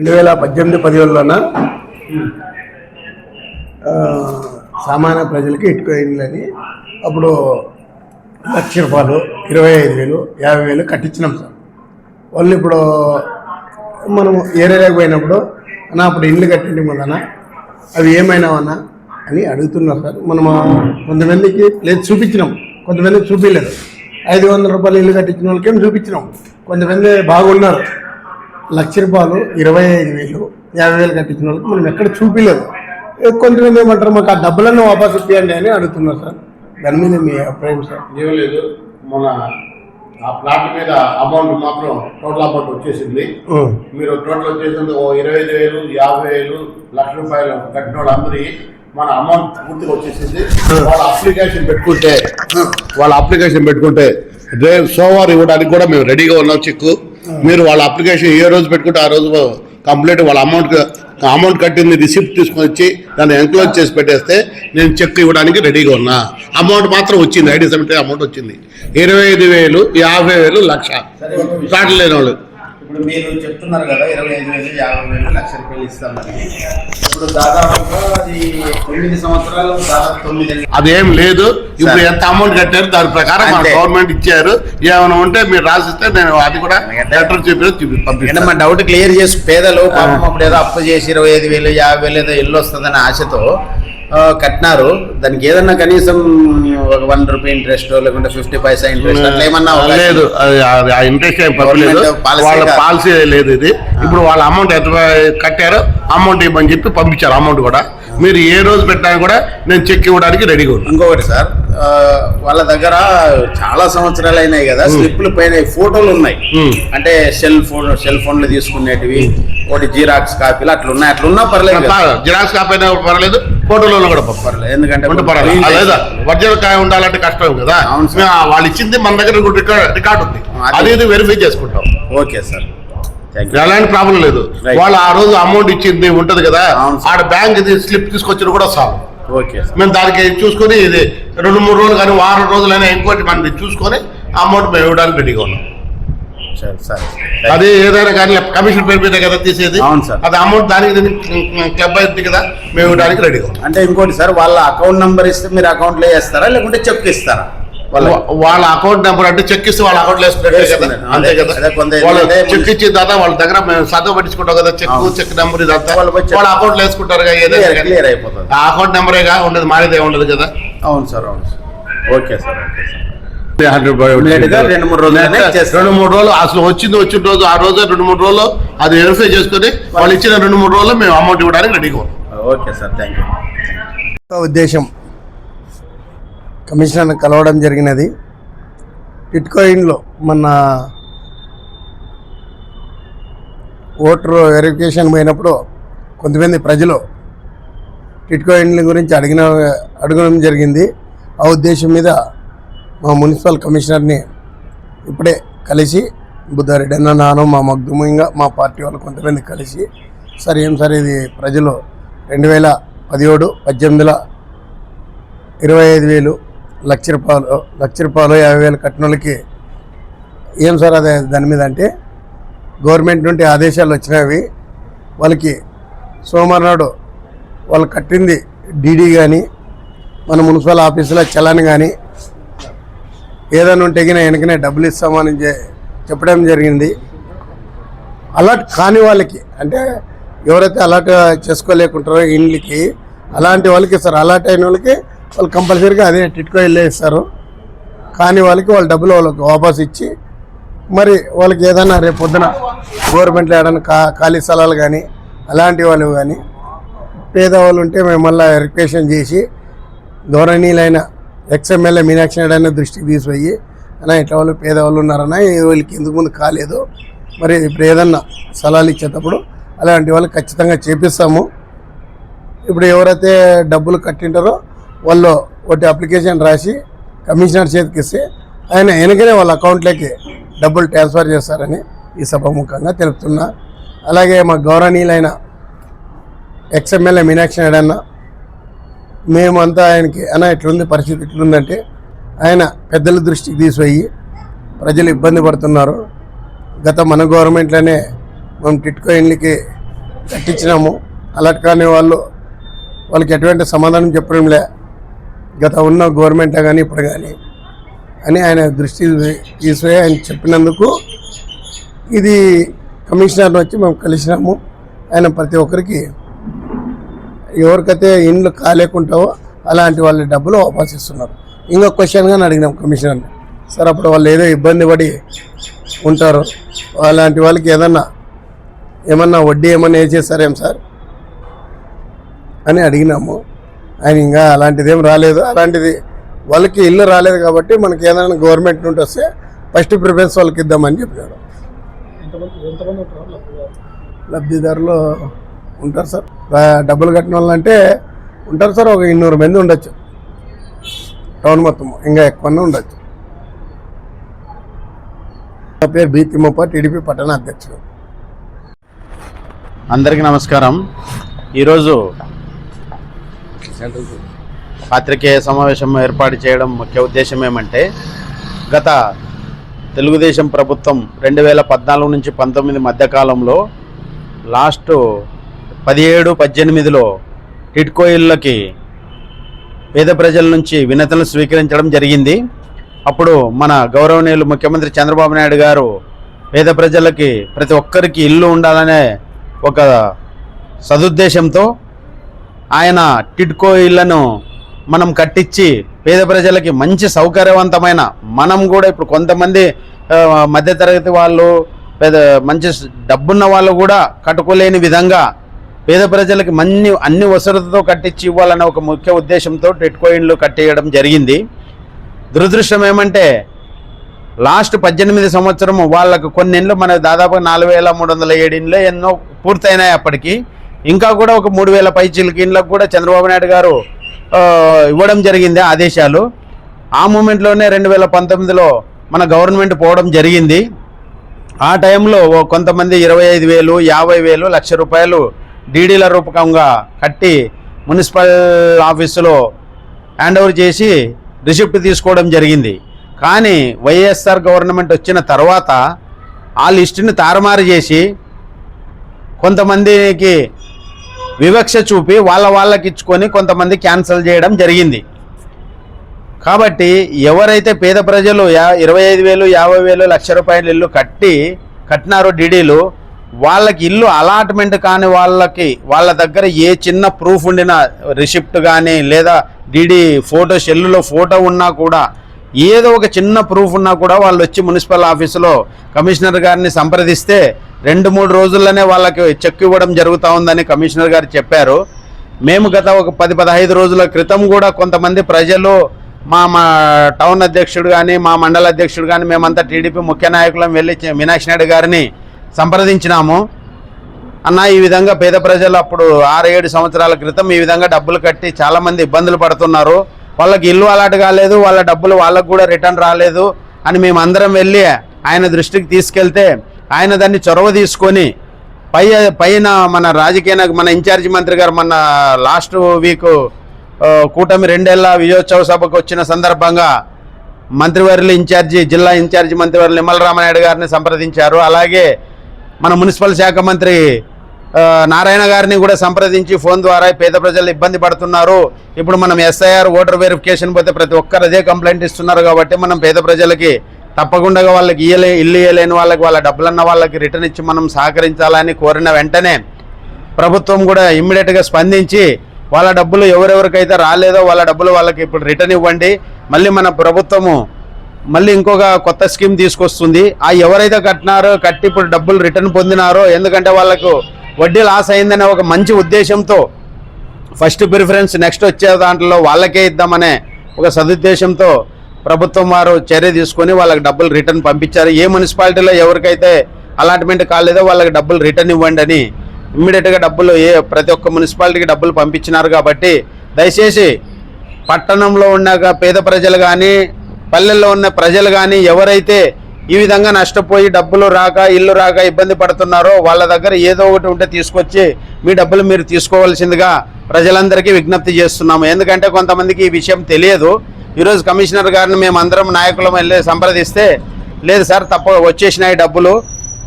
2018-17లోన సామాన్య ప్రజలకి ఇటుకోయిందని అప్పుడు ₹1,00,000 25,000 50,000 కట్టించినాం సార్. వాళ్ళు ఇప్పుడు మనము ఏరియాకి పోయినప్పుడు అన్న అప్పుడు ఇండ్లు కట్టింది ముందన్న అవి ఏమైనావన్నా అని అడుగుతున్నారు సార్. మనము కొంతమందికి లేదు చూపించినాం, కొంతమందికి చూపించలేదు. ₹500 ఇల్లు కట్టించిన వాళ్ళకేం చూపించినాం. కొంతమంది బాగున్నారు, ₹1,00,000 25,000 50,000 కట్టించిన వాళ్ళకి మనం ఎక్కడ చూపించలేదు. కొంతమంది ఏమంటారు మాకు ఆ డబ్బులన్నీ వాపస్ ఇప్పియండి అని అడుగుతున్నారు సార్. దాని మీద మీ అభిప్రాయం సార్? ఏం లేదు, మన ఆ ప్లాట్ మీద అమౌంట్ మాత్రం టోటల్ అమౌంట్ వచ్చేసింది. మీరు టోటల్ వచ్చేసింది 25,000 50,000 ₹1,00,000 కట్టిన వాళ్ళందరి మన అమౌంట్ పూర్తిగా వచ్చేసింది. వాళ్ళ అప్లికేషన్ పెట్టుకుంటే రేపు సోమవారం ఇవ్వడానికి కూడా మేము రెడీగా ఉన్నాం. చెక్కు మీరు వాళ్ళ అప్లికేషన్ ఏ రోజు పెట్టుకుంటే ఆ రోజు కంప్లీట్ వాళ్ళ అమౌంట్ కట్టింది రిసిప్ట్ తీసుకొని వచ్చి దాన్ని ఎంక్లోజ్ చేసి పెట్టేస్తే నేను చెక్ ఇవ్వడానికి రెడీగా ఉన్నా. అమౌంట్ మాత్రం వచ్చింది, ఐడి సబ్మిట్ అమౌంట్ వచ్చింది. 25,000 50,000 1,00,000 స్టార్ట్ లేని వాళ్ళు. ఇప్పుడు మీరు చెప్తున్నారు కదా 25,000 50,000 ₹1,00,000 ఇస్తామని. ఇప్పుడు దాదాపుగా అది 9 సంవత్సరాలు దాదాపు 9 అదేం లేదు. ఇప్పుడు ఎంత అమౌంట్ కట్టారు దాని ప్రకారం మన గవర్నమెంట్ ఇచ్చారు. ఏమైనా ఉంటే మీరు రాసిస్తే నేను అది కూడా లెటర్ పంపిస్తాను. మా డౌట్ క్లియర్ చేసి పేదలు పాపం అప్పుడు ఏదో అప్పు చేసి 25,000 50,000 ఏదో ఇల్లు వస్తుందని ఆశతో కట్టినారు. దానికి ఏదన్నా కనీసం ₹1 ఇంట్రెస్ట్ లేకుంటే 50 పైసా ఇంట్రెస్ట్ అట్లా ఏమన్నా లేదు. ఆ ఇంట్రెస్ట్ ఏం పర్లేదు, వాళ్ళ పాలసీ లేదు ఇది. ఇప్పుడు వాళ్ళ అమౌంట్ ఎంత కట్టారో అమౌంట్ ఇవ్వమని చెప్పి పంపించారు. అమౌంట్ కూడా మీరు ఏ రోజు పెట్టడానికి కూడా నేను చెక్ ఇవ్వడానికి రెడీగా ఉన్నాను. ఇంకొకటి సార్, వాళ్ళ దగ్గర చాలా సంవత్సరాలు అయినాయి కదా, స్లిప్లు పైన ఫోటోలు ఉన్నాయి. అంటే సెల్ ఫోన్లు తీసుకునేటివి, ఒకటి జిరాక్స్ కాపీలు అట్లున్నాయి. అట్లున్నా పర్లేదు, జిరాక్స్ కాపీ అయినా పర్లేదు, ఫోటోలలో కూడా పర్లేదు. ఎందుకంటే ఒరిజినల్ కాయ ఉండాలంటే కష్టం కదా. వాళ్ళు ఇచ్చింది మన దగ్గర రికార్డు ఉంది, అది వెరిఫై చేసుకుంటాం. ఓకే సార్, ఎలాంటి ప్రాబ్లం లేదు. వాళ్ళు ఆ రోజు అమౌంట్ ఇచ్చింది ఉంటది కదా, ఆడ బ్యాంక్ స్లిప్ తీసుకొచ్చిన కూడా చాలు. ఓకే, మేము దానికి చూసుకొని ఇది 2-3 రోజులు కానీ వారం రోజులైనా ఇంకోటి మనం చూసుకొని అమౌంట్ మేము ఇవ్వడానికి రెడీగా ఉన్నాం. అది ఏదైనా కానీ కమిషన్ పేరు మీద కదా తీసేది, అది అమౌంట్ దానికి క్లబ్ అయింది కదా, మేము ఇవ్వడానికి రెడీగా ఉన్నాం. అంటే ఇంకోటి సార్, వాళ్ళ అకౌంట్ నెంబర్ ఇస్తే మీరు అకౌంట్లో వేస్తారా లేకుంటే చెక్ ఇస్తారా? వాళ్ళ అకౌంట్ నెంబర్ అంటే చెక్ ఇస్తే వాళ్ళ అకౌంట్ వేసుకుంటే కదా, అంతే కదా. చెక్ ఇచ్చిన తర్వాత వాళ్ళ దగ్గర మేము చదువు పట్టించుకుంటాం కదా, చెక్ నెంబర్ ఇదంతా వాళ్ళ అకౌంట్ వేసుకుంటారు. క్లియర్ అయిపోతుంది. ఆ అకౌంట్ నెంబరేగా ఉండదు, మారేదే ఉండదు కదా. అవును సార్, అవును sir. Okay sir, okay sir. 2-3 రోజులు అసలు వచ్చిన రోజు ఆ రోజు 2-3 రోజులు అది వెరిఫై చేసుకుని వాళ్ళు ఇచ్చిన 2-3 రోజులు మేము అమౌంట్ ఇవ్వడానికి రెడీగా ఉన్నాం. Okay sir, thank you. ఉద్దేశం కమిషనర్ని కలవడం జరిగినది. టిట్కోయిన్లో మన ఓటర్ వెరిఫికేషన్ పోయినప్పుడు కొంతమంది ప్రజలు టిట్కోయిన్ల గురించి అడగడం జరిగింది. ఆ ఉద్దేశం మీద మా మున్సిపల్ కమిషనర్ని ఇప్పుడే కలిసి బుద్ధారెడ్డి అన్న, నాను, మా మగ్దుము, ఇంకా మా పార్టీ వాళ్ళు కొంతమంది కలిసి సార్ ఏం సార్ ఇది ప్రజలు 2017-18లో 25,000 ₹1,00,000 50,000 కట్టిన వాళ్ళకి ఏం సార్ అదే దాని మీద అంటే గవర్నమెంట్ నుండి ఆదేశాలు వచ్చినవి. వాళ్ళకి సోమవారం నాడు వాళ్ళు కట్టింది డీడీ కానీ మన మున్సిపల్ ఆఫీసులో చలాన్ కానీ ఏదైనా ఉంటే వెనకనే డబ్బులు ఇస్తామని చెప్పడం జరిగింది. అలర్ట్ కాని వాళ్ళకి, అంటే ఎవరైతే అలర్ట్ చేసుకోలేకుంటారో ఇండ్లకి, అలాంటి వాళ్ళకి సార్ అలర్ట్ అయిన వాళ్ళకి వాళ్ళు కంపల్సరీగా అదే టిట్కో ఇల్లే ఇస్తారు. కానీ వాళ్ళకి వాళ్ళ డబ్బులు వాళ్ళకి వాపస్ ఇచ్చి మరి వాళ్ళకి ఏదైనా రేపు పొద్దున గవర్నమెంట్లో ఏదైనా ఖాళీ స్థలాలు కానీ అలాంటి వాళ్ళు కానీ పేదవాళ్ళు ఉంటే మేము మళ్ళీ రిక్వెషన్ చేసి గౌరవనీయులైన ఎక్స్ఎమ్మెల్యే మీనాక్షి నాయుడు దృష్టికి తీసిపోయి అన్నా ఇట్లా వాళ్ళు పేదవాళ్ళు ఉన్నారన్నా, వీళ్ళకి ఎందుకు ముందు కాలేదు, మరి ఇప్పుడు ఏదన్నా స్థలాలు ఇచ్చేటప్పుడు అలాంటి వాళ్ళు ఖచ్చితంగా చేపిస్తాము. ఇప్పుడు ఎవరైతే డబ్బులు కట్టింటారో వాళ్ళు ఒకటి అప్లికేషన్ రాసి కమిషనర్ చేతికి ఇస్తే ఆయన వెనకనే వాళ్ళ అకౌంట్లోకి డబ్బులు ట్రాన్స్ఫర్ చేస్తారని ఈ సభాముఖంగా తెలుపుతున్నా. అలాగే మా గౌరవనీయులైన ఎక్స్ఎమ్మెల్యే మీనాక్షి నాయుడు అన్న, మేమంతా ఆయనకి అన్న ఇట్లుంది పరిస్థితి ఇట్లుందంటే ఆయన పెద్దల దృష్టికి తీసిపోయి ప్రజలు ఇబ్బంది పడుతున్నారు. గత మన గవర్నమెంట్లోనే మనం టిట్కో ఇండ్లకి కట్టించినాము. అలర్ట్ కానీ వాళ్ళకి ఎటువంటి సమాధానం చెప్పడం లే, గత ఉన్న గవర్నమెంటే కానీ ఇప్పుడు కానీ అని ఆయన దృష్టి తీసుకుని ఆయన చెప్పినందుకు ఇది కమిషనర్ని వచ్చి మేము కలిసినాము. ఆయన ప్రతి ఒక్కరికి ఎవరికైతే ఇండ్లు కాలేకుంటావో అలాంటి వాళ్ళ డబ్బులు వాపస్ ఇస్తున్నారు. ఇంకో క్వశ్చన్గా అడిగినాం కమిషనర్ని, సార్ అప్పుడు వాళ్ళు ఏదో ఇబ్బంది పడి ఉంటారు, అలాంటి వాళ్ళకి ఏమన్నా వడ్డీ ఏమన్నా వేసేస్తారేం సార్ అని అడిగినాము. ఆయన ఇంకా అలాంటిది ఏం రాలేదు, అలాంటిది వాళ్ళకి ఇల్లు రాలేదు కాబట్టి మనకి ఏదైనా గవర్నమెంట్ నుండి వస్తే ఫస్ట్ ప్రిఫరెన్స్ వాళ్ళకి ఇద్దామని చెప్పినాడు. లబ్ధిదారులు ఉంటారు సార్, డబ్బులు కట్టిన వాళ్ళు అంటే ఉంటారు సార్, ఒక 200 మంది ఉండొచ్చు టౌన్ మొత్తం, ఇంకా ఎక్కువనే ఉండొచ్చు. నా పేరు బి తిమ్మప్ప, టీడీపీ పట్టణ అధ్యక్షుడు. అందరికీ నమస్కారం. ఈరోజు పాత్రికేయ సమావేశం ఏర్పాటు చేయడం ముఖ్య ఉద్దేశం ఏమంటే, గత తెలుగుదేశం ప్రభుత్వం 2014 నుంచి 19 మధ్యకాలంలో లాస్ట్ 17-18లో టిడ్కో ఇళ్ళకి పేద ప్రజల నుంచి వినతులు స్వీకరించడం జరిగింది. అప్పుడు మన గౌరవనీయులు ముఖ్యమంత్రి చంద్రబాబు నాయుడు గారు పేద ప్రజలకి ప్రతి ఒక్కరికి ఇల్లు ఉండాలనే ఒక సదుద్దేశంతో ఆయన టిడ్కో ఇళ్లను మనం కట్టించి పేద ప్రజలకి మంచి సౌకర్యవంతమైన, మనం కూడా ఇప్పుడు కొంతమంది మధ్యతరగతి వాళ్ళు మంచి డబ్బున్న వాళ్ళు కూడా కట్టుకోలేని విధంగా పేద ప్రజలకి అన్ని వసతులతో కట్టించి ఇవ్వాలనే ఒక ముఖ్య ఉద్దేశంతో టిడ్కో ఇళ్ళు కట్టేయడం జరిగింది. దురదృష్టం ఏమంటే లాస్ట్ 18 సంవత్సరం వాళ్ళకు కొన్ని ఇండ్లు మన దాదాపు 4307 ఇండ్లు ఎన్నో పూర్తయినాయి. అప్పటికి ఇంకా కూడా ఒక 3000 పైచీలకి ఇండ్లకు కూడా చంద్రబాబు నాయుడు గారు ఇవ్వడం జరిగింది ఆదేశాలు. ఆ మూమెంట్లోనే 2019లో మన గవర్నమెంట్ పోవడం జరిగింది. ఆ టైంలో కొంతమంది 25,000, 50,000, ₹1,00,000 డీడీల రూపకంగా కట్టి మున్సిపల్ ఆఫీసులో హ్యాండ్ ఓవర్ చేసి రిసిప్ట్ తీసుకోవడం జరిగింది. కానీ వైఎస్ఆర్ గవర్నమెంట్ వచ్చిన తర్వాత ఆ లిస్టుని తారుమారు చేసి కొంతమందికి వివక్ష చూపి వాళ్ళకి ఇచ్చుకొని కొంతమంది క్యాన్సిల్ చేయడం జరిగింది. కాబట్టి ఎవరైతే పేద ప్రజలు 25,000, 50,000, ₹1,00,000 ఇల్లు కట్టినారో డీడీలు, వాళ్ళకి ఇల్లు అలాట్మెంట్ కాని వాళ్ళ దగ్గర ఏ చిన్న ప్రూఫ్ ఉండిన రిసిప్ట్ కానీ లేదా డీడీ ఫోటో సెల్లులో ఫోటో ఉన్నా కూడా, ఏదో ఒక చిన్న ప్రూఫ్ ఉన్నా కూడా వాళ్ళు వచ్చి మున్సిపల్ ఆఫీసులో కమిషనర్ గారిని సంప్రదిస్తే 2-3 రోజుల్లోనే వాళ్ళకి చెక్ ఇవ్వడం జరుగుతూ ఉందని కమిషనర్ గారు చెప్పారు. మేము గత ఒక 10-15 రోజుల క్రితం కూడా కొంతమంది ప్రజలు, మా టౌన్ అధ్యక్షుడు కానీ మా మండల అధ్యక్షుడు కానీ మేమంతా టీడీపీ ముఖ్య నాయకులం వెళ్ళి మీనాక్షి నాయుడు గారిని సంప్రదించినాము. అన్న, ఈ విధంగా పేద ప్రజలు అప్పుడు 6-7 సంవత్సరాల క్రితం ఈ విధంగా డబ్బులు కట్టి చాలామంది ఇబ్బందులు పడుతున్నారు, వాళ్ళకి ఇల్లు అలాట్ కాలేదు, వాళ్ళ డబ్బులు వాళ్ళకు కూడా రిటర్న్ రాలేదు అని మేమందరం వెళ్ళి ఆయన దృష్టికి తీసుకెళ్తే ఆయన దాన్ని చొరవ తీసుకొని పైన మన ఇన్ఛార్జి మంత్రి గారు మన లాస్ట్ వీక్ కూటమి 2 ఏళ్ల విజయోత్సవ సభకు వచ్చిన సందర్భంగా మంత్రివర్యులు జిల్లా ఇన్ఛార్జి మంత్రివర్యులు నిమ్మల రామనాయుడు గారిని సంప్రదించారు. అలాగే మన మున్సిపల్ శాఖ మంత్రి నారాయణ గారిని కూడా సంప్రదించి ఫోన్ ద్వారా పేద ప్రజలు ఇబ్బంది పడుతున్నారు, ఇప్పుడు మనం SIR ఓటర్ వెరిఫికేషన్ పోతే ప్రతి ఒక్కరు అదే కంప్లైంట్ ఇస్తున్నారు, కాబట్టి మనం పేద ప్రజలకి తప్పకుండా వాళ్ళకి ఇల్లు ఇవ్వలేని వాళ్ళకి వాళ్ళ డబ్బులన్న వాళ్ళకి రిటర్న్ ఇచ్చి మనం సహకరించాలని కోరిన వెంటనే ప్రభుత్వం కూడా ఇమ్మీడియట్గా స్పందించి వాళ్ళ డబ్బులు ఎవరెవరికైతే రాలేదో వాళ్ళ డబ్బులు వాళ్ళకి ఇప్పుడు రిటర్న్ ఇవ్వండి, మళ్ళీ మన ప్రభుత్వము మళ్ళీ ఇంకొక కొత్త స్కీమ్ తీసుకొస్తుంది. ఆ ఎవరైతే కట్టి ఇప్పుడు డబ్బులు రిటర్న్ పొందినారో, ఎందుకంటే వాళ్ళకు వడ్డీ లాస్ అయిందనే ఒక మంచి ఉద్దేశంతో ఫస్ట్ ప్రిఫరెన్స్ నెక్స్ట్ వచ్చే దాంట్లో వాళ్ళకే ఇద్దామనే ఒక సదుద్దేశంతో ప్రభుత్వం వారు చర్య తీసుకొని వాళ్ళకి డబ్బులు రిటర్న్ పంపించారు. ఏ మున్సిపాలిటీలో ఎవరికైతే అలాట్మెంట్ కాలేదో వాళ్ళకి డబ్బులు రిటర్న్ ఇవ్వండి అని ఇమ్మీడియట్గా డబ్బులు ప్రతి ఒక్క మున్సిపాలిటీకి డబ్బులు పంపించినారు. కాబట్టి దయచేసి పట్టణంలో ఉన్న పేద ప్రజలు కానీ పల్లెల్లో ఉన్న ప్రజలు కానీ ఎవరైతే ఈ విధంగా నష్టపోయి డబ్బులు రాక ఇల్లు రాక ఇబ్బంది పడుతున్నారో వాళ్ళ దగ్గర ఏదో ఒకటి ఉంటే తీసుకొచ్చి మీ డబ్బులు మీరు తీసుకోవాల్సిందిగా ప్రజలందరికీ విజ్ఞప్తి చేస్తున్నాము. ఎందుకంటే కొంతమందికి ఈ విషయం తెలియదు. ఈరోజు కమిషనర్ గారిని మేము అందరం నాయకులం వెళ్ళి సంప్రదిస్తే, లేదు సార్ వచ్చేసినాయి డబ్బులు,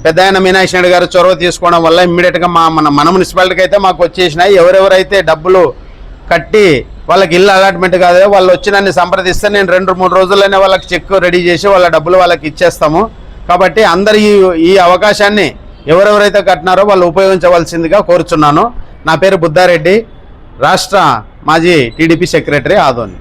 పెద్ద ఆయన మీనాక్షి నాయుడు గారు చొరవ తీసుకోవడం వల్ల ఇమ్మీడియట్గా మన మున్సిపాలిటీకి అయితే మాకు వచ్చేసినాయి. ఎవరెవరైతే డబ్బులు కట్టి వాళ్ళకి ఇల్లు అలాట్మెంట్ కాదు వాళ్ళు వచ్చి నన్ను సంప్రదిస్తే నేను 2-3 రోజుల్లోనే వాళ్ళకి చెక్ రెడీ చేసి వాళ్ళ డబ్బులు వాళ్ళకి ఇచ్చేస్తాము. కాబట్టి అందరు ఈ అవకాశాన్ని ఎవరెవరైతే కట్టినారో వాళ్ళు ఉపయోగించవలసిందిగా కోరుచున్నాను. నా పేరు బుద్ధారెడ్డి, రాష్ట్ర మాజీ టీడీపీ సెక్రటరీ ఆదోని.